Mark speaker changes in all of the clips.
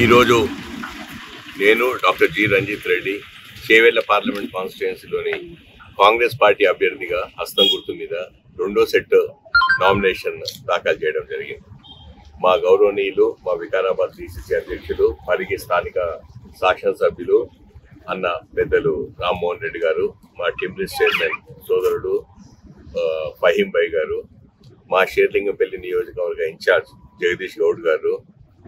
Speaker 1: ఈరోజు నేను doctor G Ranjith Reddy Chevella parliament కాన్స్టిట్యుయెన్సీలోని కాంగ్రెస్ పార్టీ అభ్యర్థిగా హస్తం గుర్తు మీద రెండో సెట్ నామినేషన్ దాఖలు చేయడం జరిగింది. మా గౌరవనీయులు, మా వికారాబాద్ డిసిసి అధ్యక్షులు, పరిగి స్థానిక శాసనసభ్యులు అన్న పెద్దలు రామ్మోహన్ రెడ్డి గారు, మా టిమ్రిస్ చైర్మన్ సోదరుడు ఫహీం భాయ్ గారు, మా షేర్లింగంపల్లి నియోజకవర్గ ఇన్ఛార్జ్ జగదీష్ గౌడ్ గారు,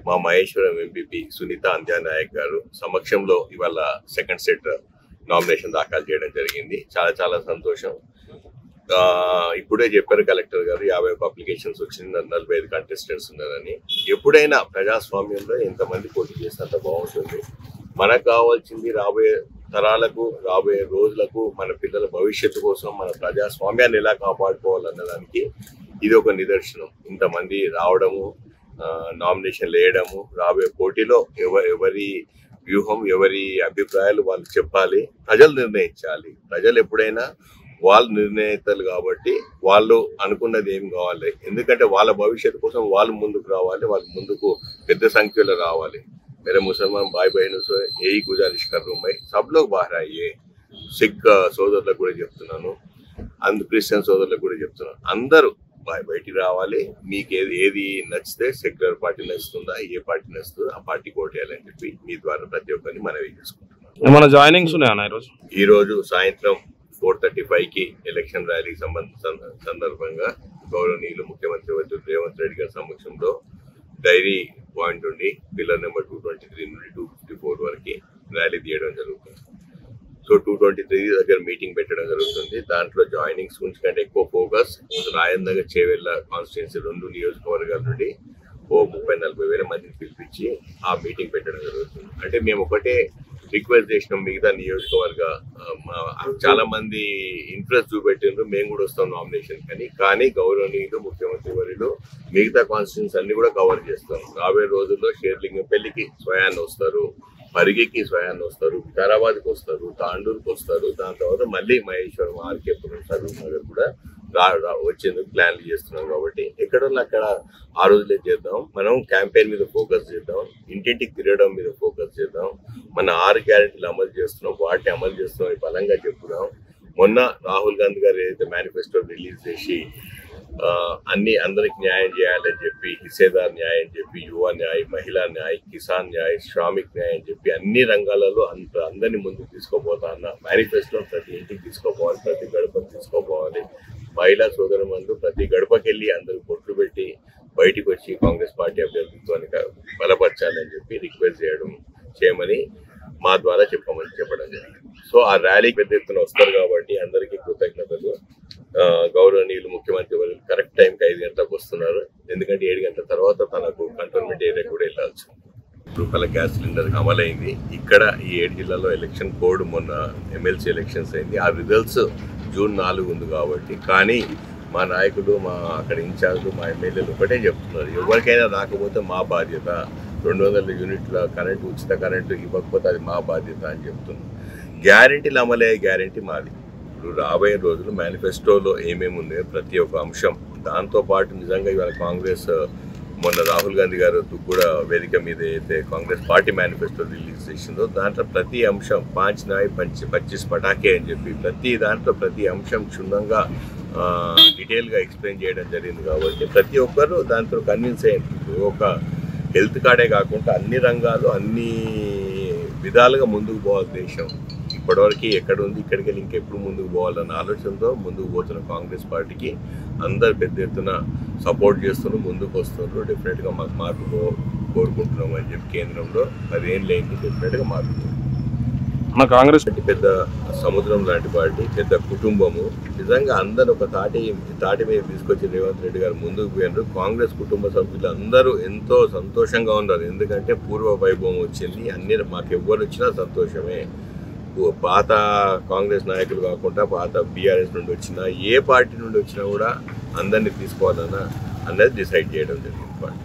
Speaker 1: మా మహేశ్వరం ఎంపీపీ సునీత అంజానాయక్ గారు సమక్షంలో ఇవాళ సెకండ్ సెట్ నామినేషన్ దాఖలు చేయడం జరిగింది. చాలా చాలా సంతోషం. ఇప్పుడే చెప్పారు కలెక్టర్ గారు 51 అప్లికేషన్స్ వచ్చింది, 45 కంటెస్టెంట్స్ ఉన్నారని. ఎప్పుడైనా ప్రజాస్వామ్యంలో ఎంతమంది పోటీ చేసినంత బాగుంటుంది. మనకు కావాల్సింది రాబోయే తరాలకు, రాబోయే రోజులకు, మన పిల్లల భవిష్యత్తు కోసం మన ప్రజాస్వామ్యాన్ని ఎలా కాపాడుకోవాలన్నదానికి ఇది ఒక నిదర్శనం. ఇంతమంది రావడము, నామినేషన్లు వేయడము, రాబోయే పోటీలో ఎవరి వ్యూహం, ఎవరి అభిప్రాయాలు వాళ్ళు చెప్పాలి, ప్రజలు నిర్ణయించాలి. ప్రజలు ఎప్పుడైనా వాళ్ళు నిర్ణయితలు కాబట్టి వాళ్ళు అనుకున్నది ఏం కావాలి, ఎందుకంటే వాళ్ళ భవిష్యత్తు కోసం వాళ్ళు ముందుకు రావాలి, వాళ్ళు ముందుకు పెద్ద సంఖ్యలో రావాలి. मेरे मुसलमान भाई बहनों से यही गुजारिश कर रहा हूँ, मैं सब लोग बाहर आइए. సిక్ సోదరులకు కూడా చెప్తున్నాను, క్రిస్టియన్ సోదరులకు కూడా చెప్తున్నాను, అందరూ బయటికి రావాలి. మీకు ఏది నచ్చితే, సెక్యులర్ పార్టీ నచ్చుతుందా, ఏ పార్టీ నచ్చుతుందో ఆ పార్టీకి ఓటేయాలని చెప్పి మీ ద్వారా ప్రతి ఒక్కరిని మనవి చేసుకుంటున్నాను.
Speaker 2: మన జాయినింగ్స్ ఉన్నాయన్న
Speaker 1: ఈరోజు సాయంత్రం 4:35కి ఎలక్షన్ ర్యాలీ సందర్భంగా గౌరవనీయులు ముఖ్యమంత్రి రేవంత్ రెడ్డి గారి సమక్షంలో డైరీ పాయింట్ నుండి పిల్లర్ నెంబర్ 223 నుండి 254 వరకు ర్యాలీ తీయడం జరుగుతుంది. సో 223 దగ్గర మీటింగ్ పెట్టడం జరుగుతుంది. దాంట్లో జాయినింగ్స్ గురించి కంటే ఎక్కువ ఫోకస్ రాయన్ నగర్, చేవెళ్ల కాన్స్టిట్యుయెన్సీ 2 నియోజకవర్గాల నుండి 30-40 వేల మందిని పిలిపించి ఆ మీటింగ్ పెట్టడం జరుగుతుంది. అంటే మేము ఒకటే రిక్వెస్ట్ చేసినాం, మిగతా నియోజకవర్గ చాలా మంది ఇంట్రెస్ట్ చూపెట్టినారు, మేము కూడా వస్తాం నామినేషన్ కానీ గౌరవనీయులు ముఖ్యమంత్రి వర్యులు మిగతా కాన్స్టిట్యూన్స్ అన్ని కూడా కవర్ చేస్తాం. రాబోయే రోజుల్లో షేర్లింగంపల్లికి స్వయాన్ని వస్తారు, పరిగికి స్వయాన్ని వస్తారు, వికారాబాద్కి వస్తారు, తాండూరుకి వస్తారు, దాని తర్వాత మళ్ళీ మహేశ్వరం, ఆర్కేపురం, సరూర్ నగర్ కూడా వచ్చేందుకు ప్లాన్లు చేస్తున్నాం. కాబట్టి ఎక్కడో అక్కడ ఆ రోజులే చేద్దాం. మనం క్యాంపెయిన్ మీద ఫోకస్ చేద్దాం, ఇంటింటికి తిరగడం మీద ఫోకస్ చేద్దాం. మన 6 గ్యారెంటీలు అమలు చేస్తున్నాం, వాటిని అమలు చేస్తున్నాం బలంగా చెప్పుదాం. మొన్న రాహుల్ గాంధీ గారు ఏదైతే మేనిఫెస్టో రిలీజ్ చేసి అందరికి న్యాయం చేయాలని చెప్పి, హిస్సేదార్ న్యాయం చెప్పి, యువ న్యాయం, మహిళా న్యాయం, కిసాన్ న్యాయం, శ్రామిక్ న్యాయం చెప్పి అన్ని రంగాలలో అందరినీ ముందుకు తీసుకోపోతా అన్న మేనిఫెస్టో ప్రతి ఇంటికి తీసుకోపోవాలి, ప్రతి గడపకు తీసుకోపోవాలి. మహిళా సోదరులందరూ ప్రతి గడపకెళ్ళి అందరూ బొట్లు పెట్టి బయటికి వచ్చి కాంగ్రెస్ పార్టీ అభ్యర్థిత్వాన్ని బలపరచాలని చెప్పి రిక్వెస్ట్ చేయమని మా ద్వారా చెప్పడం జరిగింది. సో ఆ ర్యాలీకి పెద్ద ఎత్తున వస్తారు కాబట్టి అందరికీ కృతజ్ఞతలు. గౌరవనీయులు ముఖ్యమంత్రి వారు కరెక్ట్ టైంకి 5 గంటలకు వస్తున్నారు, ఎందుకంటే 7 గంటల తర్వాత తనకు కంటోన్మెంట్ ఏరియా కూడా వెళ్ళాల్సి రూపాయల గ్యాస్ సిలిండర్ అమలైంది. ఇక్కడ ఈ 7 జిల్లాలో ఎలక్షన్ కోడ్ మొన్న ఎమ్మెల్సీ ఎలక్షన్స్ అయింది, ఆ రిజల్ట్స్ జూన్ 4 ఉంది కాబట్టి. కానీ మా నాయకులు, మా అక్కడ ఇన్ఛార్జ్లు, మా ఎమ్మెల్యేలు ఒకటే చెప్తున్నారు, ఎవరికైనా రాకపోతే మా బాధ్యత, 200 యూనిట్ల కరెంటు, ఉచిత కరెంటు ఇవ్వకపోతే అది మా బాధ్యత అని చెప్తున్నారు. గ్యారెంటీలు అమలయ్యే గ్యారెంటీ మాది. ఇప్పుడు రాబోయే రోజులు మేనిఫెస్టోలో ఏమేమి ఉన్నాయో ప్రతి ఒక్క అంశం, దాంతోపాటు నిజంగా ఇవాళ కాంగ్రెస్ మొన్న రాహుల్ గాంధీ గారు కూడా వేదిక మీద అయితే కాంగ్రెస్ పార్టీ మేనిఫెస్టో రిలీజ్ చేసిందో దాంట్లో ప్రతి అంశం 5 నాయ్ 25 పటాకే అని చెప్పి ప్రతి అంశం క్షుణ్ణంగా డీటెయిల్గా ఎక్స్ప్లెయిన్ చేయడం జరిగింది. కాబట్టి ప్రతి ఒక్కరు దాంతో కన్విన్స్ అయ్యింది. ఒక హెల్త్ కార్డే కాకుండా అన్ని రంగాలు, అన్ని విధాలుగా ముందుకు పోవాలి దేశం. ఇప్పటివరకు ఎక్కడ ఉంది, ఇక్కడికి వెళ్ళి ఇంకెప్పుడు ముందుకు పోవాలన్న ఆలోచనతో ముందుకు పోతున్న కాంగ్రెస్ పార్టీకి అందరు పెద్ద ఎత్తున సపోర్ట్ చేస్తున్నారు, ముందుకు వస్తున్నారు. డెఫినెట్గా మాకు మార్పు కోరుకుంటున్నాం అని చెప్పి కేంద్రంలో 10 ఏళ్ళు అయింది, డెఫినెట్గా మార్పు.
Speaker 2: మన కాంగ్రెస్
Speaker 1: పెద్ద సముద్రం లాంటి పార్టీ, పెద్ద కుటుంబము. నిజంగా అందరూ ఒక తాటి మీద తీసుకొచ్చి రేవంత్ రెడ్డి గారు ముందుకు పోయినారు. కాంగ్రెస్ కుటుంబ సభ్యులు అందరూ ఎంతో సంతోషంగా ఉన్నారు, ఎందుకంటే పూర్వ వైభవం వచ్చింది. అన్ని మాకు ఎవ్వరు వచ్చినా సంతోషమే. పాత కాంగ్రెస్ నాయకులు కాకుండా పాత బీఆర్ఎస్ నుండి వచ్చినా, ఏ పార్టీ నుండి వచ్చినా కూడా అందరినీ తీసుకోవాలన్నది డిసైడ్ చేయడం జరిగింది పార్టీ.